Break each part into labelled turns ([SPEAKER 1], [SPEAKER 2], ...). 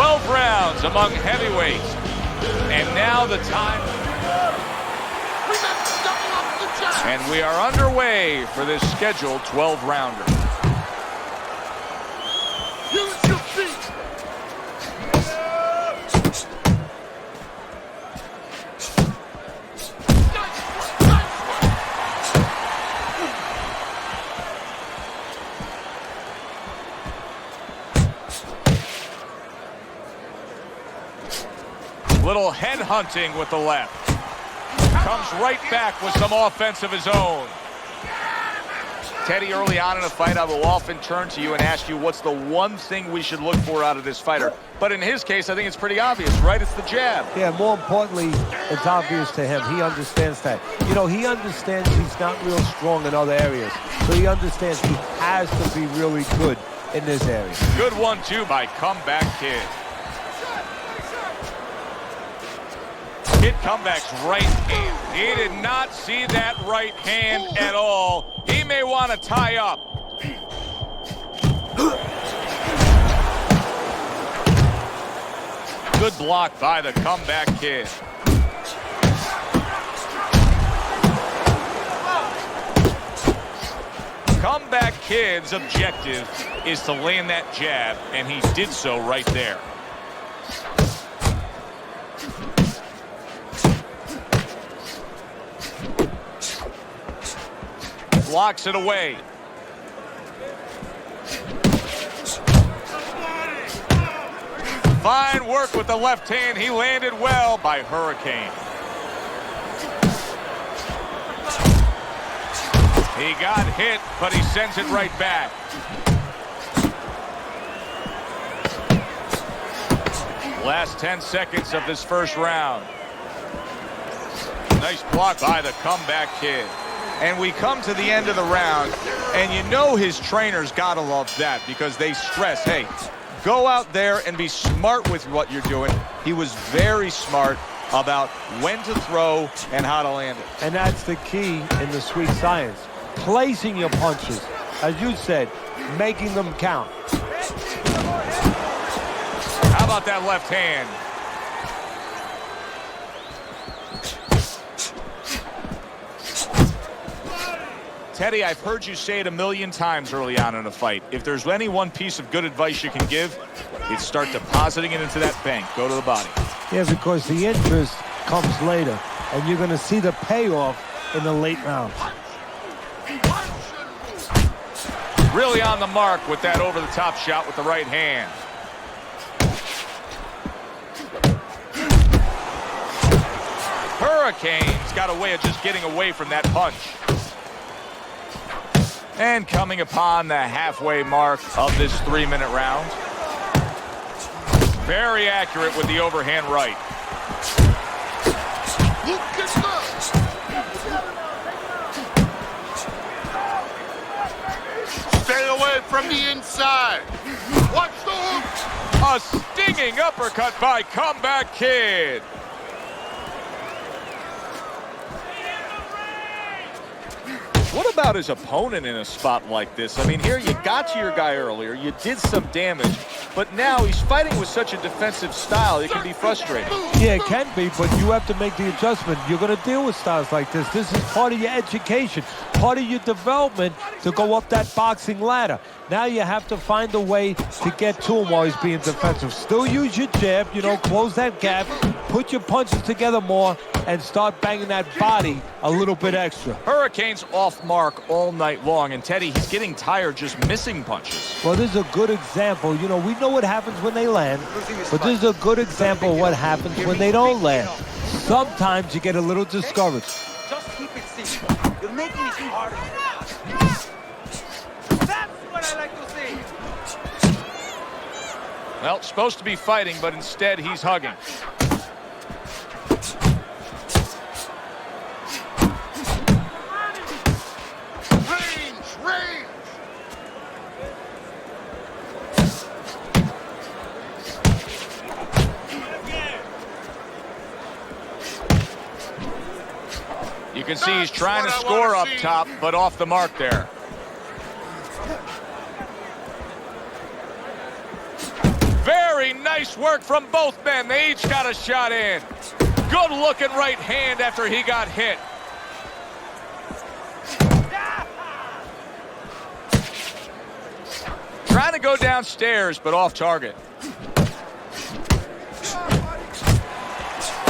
[SPEAKER 1] 12 rounds among heavyweights. And now the time. And we are underway for this scheduled 12-rounder.
[SPEAKER 2] Use your feet.
[SPEAKER 1] Little head hunting with the left. Comes right back with some offense of his own. Teddy, early on in a fight, I will often turn to you and ask you what's the one thing we should look for out of this fighter. But in his case, I think it's pretty obvious, right? It's the jab.
[SPEAKER 3] Yeah, more importantly, it's obvious to him. He understands that. You know, he understands he's not real strong in other areas. So he understands he has to be really good in this area.
[SPEAKER 1] Good one, too, by Comeback Kid. Kid comebacks right hand. He did not see that right hand at all. He may want to tie up. Good block by the Comeback Kid. Comeback Kid's objective is to land that jab, and he did so right there. Blocks it away. Fine work with the left hand. He landed well by Hurricane. He got hit, but he sends it right back. Last 10 seconds of this first round. Nice block by the Comeback Kid. And we come to the end of the round, and you know his trainers gotta love that because they stress, hey, go out there and be smart with what you're doing. He was very smart about when to throw and how to land it.
[SPEAKER 3] And that's the key in the sweet science. Placing your punches, as you said, making them count.
[SPEAKER 1] How about that left hand? Teddy, I've heard you say it a million times early on in a fight. If there's any one piece of good advice you can give, it's start depositing it into that bank. Go to the body.
[SPEAKER 3] Yeah, because the interest comes later, and you're going to see the payoff in the late rounds.
[SPEAKER 1] Really on the mark with that over-the-top shot with the right hand. Hurricane's got a way of just getting away from that punch. And coming upon the halfway mark of this 3-minute round. Very accurate with the overhand right.
[SPEAKER 2] Stay away from the inside. Watch the hook.
[SPEAKER 1] A stinging uppercut by Comeback Kid. What about his opponent in a spot like this? I mean, here you got to your guy earlier, you did some damage, but now he's fighting with such a defensive style, it can be frustrating.
[SPEAKER 3] Yeah, it can be, but you have to make the adjustment. You're going to deal with styles like this. This is part of your education, part of your development to go up that boxing ladder. Now you have to find a way to get to him while he's being defensive. Still use your jab, you know, close that gap, put your punches together more, and start banging that body a little bit extra.
[SPEAKER 1] Hurricane's off mark all night long, and Teddy, he's getting tired just missing punches.
[SPEAKER 3] Well, this is a good example. You know, we know what happens when they land, but this is a good example of what happens when they don't land. Sometimes you get a little discouraged.
[SPEAKER 4] Just keep it simple. You're making it harder. That's what I like to see.
[SPEAKER 1] Well, supposed to be fighting, but instead he's hugging. You can see he's trying to score up top, but off the mark there. Very nice Nice work from both men. They each got a shot in. Good looking right hand after he got hit. Trying to go downstairs, but off target.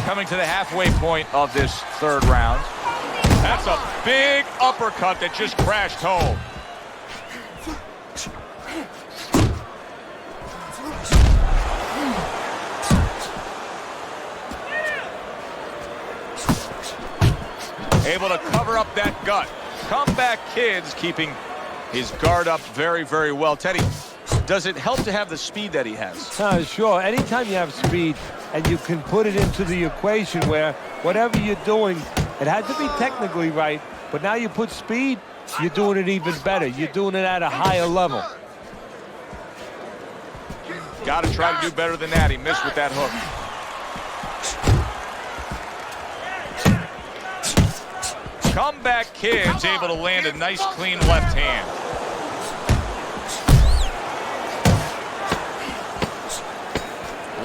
[SPEAKER 1] Coming to the halfway point of this third round. That's a big uppercut that just crashed home. Able to cover up that gut. Comeback Kid's keeping his guard up very, very well. Teddy, does it help to have the speed that he has?
[SPEAKER 3] Sure. Anytime you have speed and you can put it into the equation where whatever you're doing, it has to be technically right, but now you put speed, you're doing it even better. You're doing it at a higher level.
[SPEAKER 1] Got to try to do better than that. He missed with that hook. Comeback Kid's able to land a nice, clean left hand.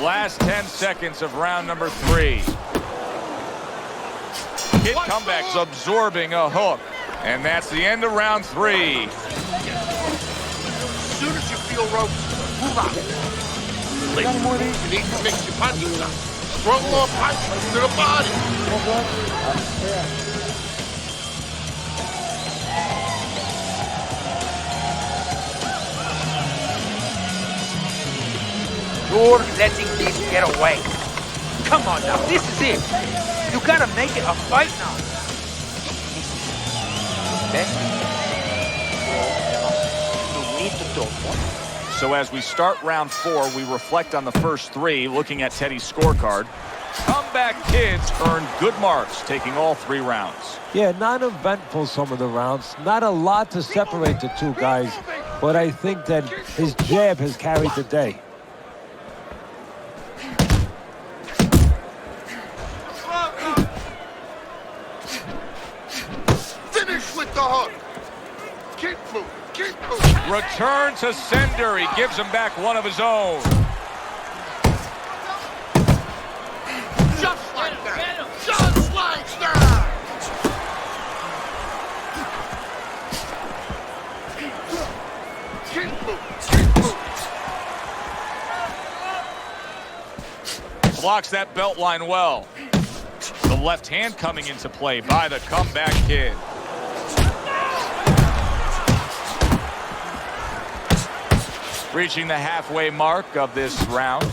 [SPEAKER 1] Last 10 seconds of round number 3. Kid comeback's absorbing a hook. And that's the end of round 3.
[SPEAKER 2] As soon as you feel ropes, move out. You need to mix your punches up. Throw more punches to the body.
[SPEAKER 4] You're letting this get away. Come on now, this is it. You gotta make it a fight now. You need to talk.
[SPEAKER 1] So as we start round 4, we reflect on the first 3, looking at Teddy's scorecard. Comeback Kids earned good marks, taking all 3 rounds.
[SPEAKER 3] Yeah, not eventful some of the rounds. Not a lot to separate the two guys, but I think that his jab has carried the day.
[SPEAKER 2] Finish with the hook. Keep moving. Keep moving.
[SPEAKER 1] Return to sender. He gives him back one of his own.
[SPEAKER 2] Just like that. Just like that. Keep moving. Keep moving.
[SPEAKER 1] Blocks that belt line well. The left hand coming into play by the Comeback Kid. Reaching the halfway mark of this round.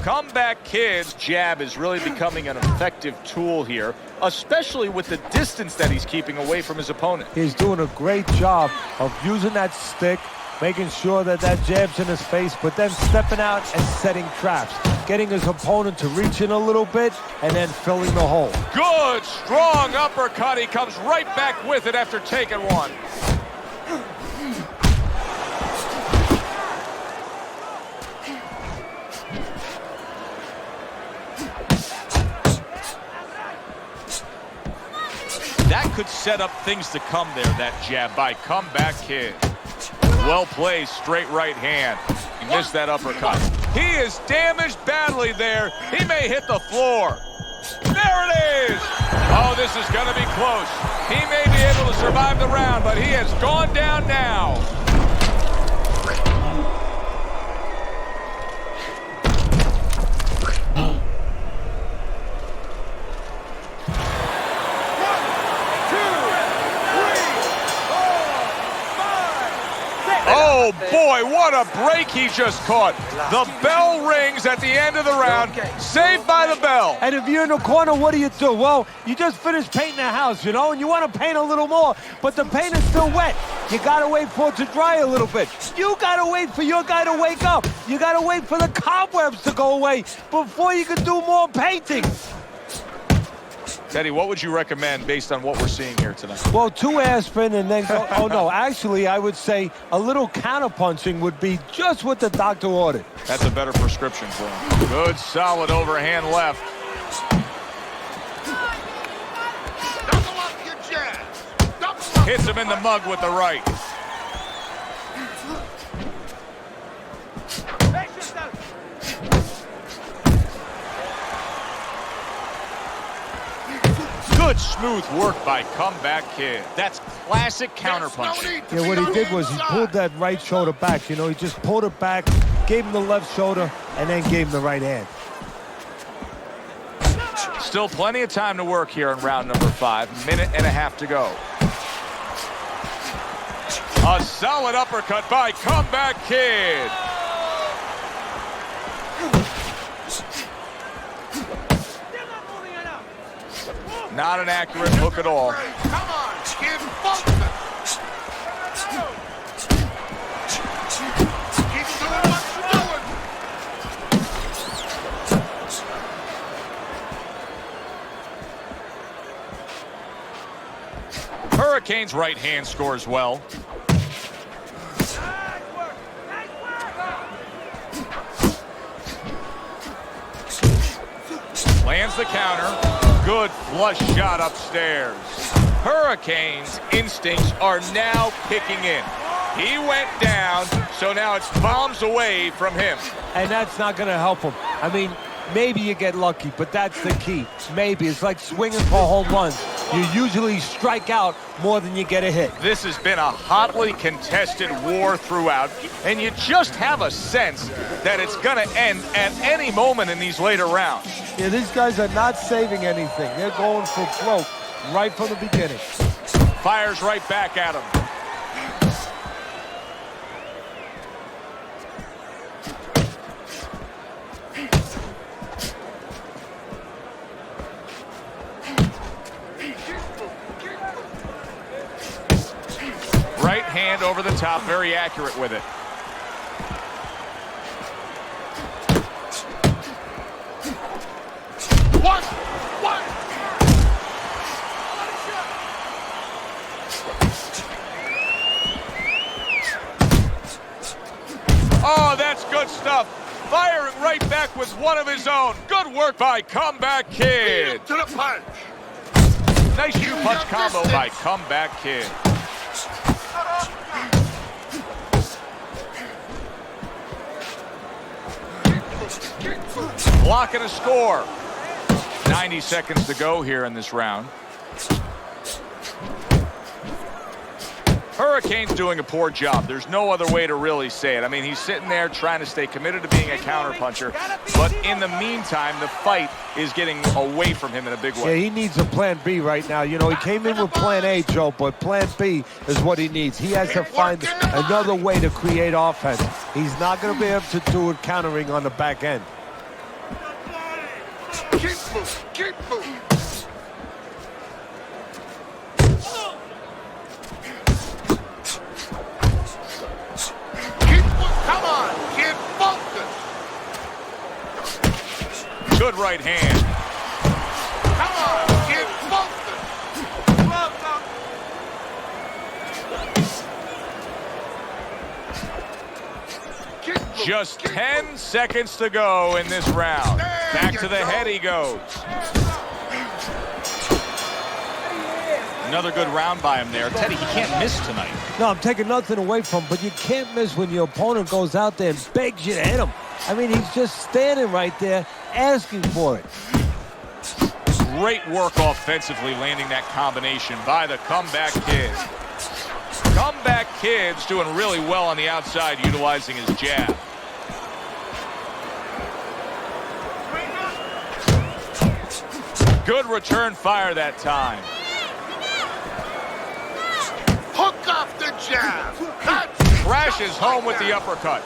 [SPEAKER 1] Comeback Kid's jab is really becoming an effective tool here, especially with the distance that he's keeping away from his opponent.
[SPEAKER 3] He's doing a great job of using that stick, making sure that that jab's in his face, but then stepping out and setting traps, getting his opponent to reach in a little bit and then filling the hole.
[SPEAKER 1] Good, strong uppercut. He comes right back with it after taking one. That could set up things to come there, that jab by Comeback Kid. Well placed, straight right hand. He missed that uppercut. He is damaged badly there. He may hit the floor. There it is! Oh, this is going to be close. He may be able to survive the round, but he has gone down now. Oh boy, what a break he just caught. The bell rings at the end of the round. Saved by the bell.
[SPEAKER 3] And if you're in the corner, what do? Well, you just finished painting the house, you know, and you want to paint a little more, but the paint is still wet. You got to wait for it to dry a little bit. You got to wait for your guy to wake up. You got to wait for the cobwebs to go away before you can do more painting.
[SPEAKER 1] Teddy, what would you recommend based on what we're seeing here tonight?
[SPEAKER 3] Well, 2 aspirin and then go, oh no, actually I would say a little counterpunching would be just what the doctor ordered.
[SPEAKER 1] That's a better prescription for him. Good, solid overhand left.
[SPEAKER 2] Double up your jab. Double up.
[SPEAKER 1] Hits him in the mug with the right. Good smooth work by Comeback Kid. That's classic counterpunching.
[SPEAKER 3] Yeah, what he did was he pulled that right shoulder back. You know, he just pulled it back, gave him the left shoulder, and then gave him the right hand.
[SPEAKER 1] Still plenty of time to work here in round number 5. Minute and a half to go. A solid uppercut by Comeback Kid. Not an accurate hook at all.
[SPEAKER 2] Come on, Kid, focus. Keep doing what you're doing.
[SPEAKER 1] Hurricane's right hand scores well. Lands the counter. Good flush shot upstairs. Hurricane's instincts are now kicking in. He went down, so now it's bombs away from him.
[SPEAKER 3] And that's not going to help him. I mean, maybe you get lucky, but that's the key. Maybe. It's like swinging for home runs. You usually strike out more than you get a hit.
[SPEAKER 1] This has been a hotly contested war throughout, and you just have a sense that it's going to end at any moment in these later rounds.
[SPEAKER 3] Yeah, these guys are not saving anything. They're going for broke right from the beginning.
[SPEAKER 1] Fires right back at him. Right hand over the top, very accurate with it.
[SPEAKER 2] One.
[SPEAKER 1] Oh, that's good stuff. Firing right back with one of his own. Good work by Comeback Kid.
[SPEAKER 2] To the punch.
[SPEAKER 1] Nice shoe-punch combo by Comeback Kid. Blocking a score. 90 seconds to go here in this round. Hurricane's doing a poor job. There's no other way to really say it. I mean, he's sitting there trying to stay committed to being a counterpuncher, but in the meantime, the fight is getting away from him in a big way.
[SPEAKER 3] Yeah, he needs a plan B right now. You know, he came in with plan A, Joe, but plan B is what he needs. He has to find another way to create offense. He's not going to be able to do it countering on the back end.
[SPEAKER 2] Keep moving. Come on, kid, focus.
[SPEAKER 1] Good right hand.
[SPEAKER 2] Come on, kid, focus.
[SPEAKER 1] Just 10 seconds to go in this round. Back to the head he goes. Another good round by him there. Teddy, he can't miss tonight.
[SPEAKER 3] No, I'm taking nothing away from him, but you can't miss when your opponent goes out there and begs you to hit him. I mean, he's just standing right there asking for it.
[SPEAKER 1] Great work offensively, landing that combination by the Comeback Kid. Comeback Kid's doing really well on the outside, utilizing his jab. Good return fire that time.
[SPEAKER 2] Hook off the jab.
[SPEAKER 1] Crashes home with the uppercut.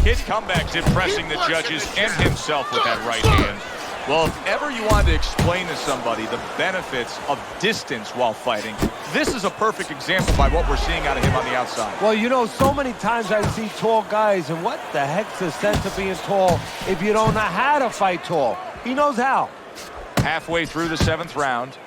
[SPEAKER 1] Kid Comeback's impressing the judges and himself with that right hand. Well, if ever you wanted to explain to somebody the benefits of distance while fighting, this is a perfect example by what we're seeing out of him on the outside.
[SPEAKER 3] Well, you know, so many times I see tall guys, and what the heck's the sense of being tall if you don't know how to fight tall? He knows how.
[SPEAKER 1] Halfway through the 7th round.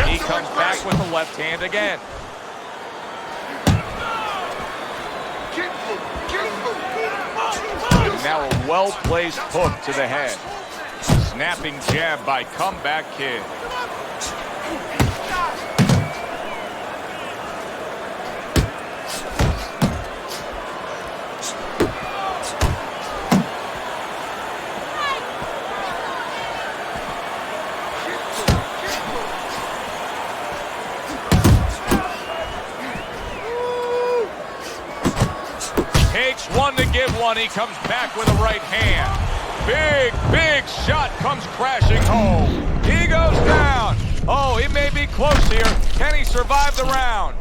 [SPEAKER 1] He comes back with the left hand again. Now a well-placed hook to the head. Snapping jab by Comeback Kid. Takes one to give one. He comes back with a right hand. Big shot comes crashing home. He goes down. Oh, he may be close here. Can he survive the round?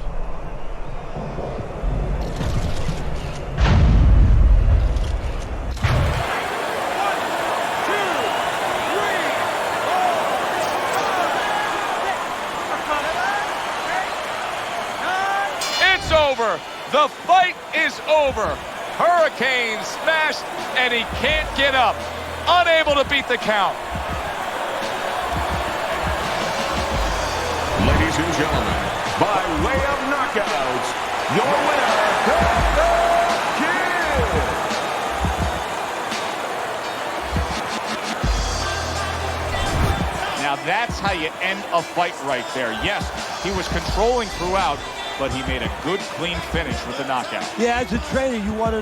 [SPEAKER 1] It's over. The fight is over. Hurricane smashed, and he can't get up. Unable to beat the count.
[SPEAKER 5] Ladies and gentlemen, by way of knockouts, your winner, Comeback Kid.
[SPEAKER 1] Now that's how you end a fight right there. Yes, he was controlling throughout, but he made a good, clean finish with the knockout.
[SPEAKER 3] Yeah, as a trainer, you want to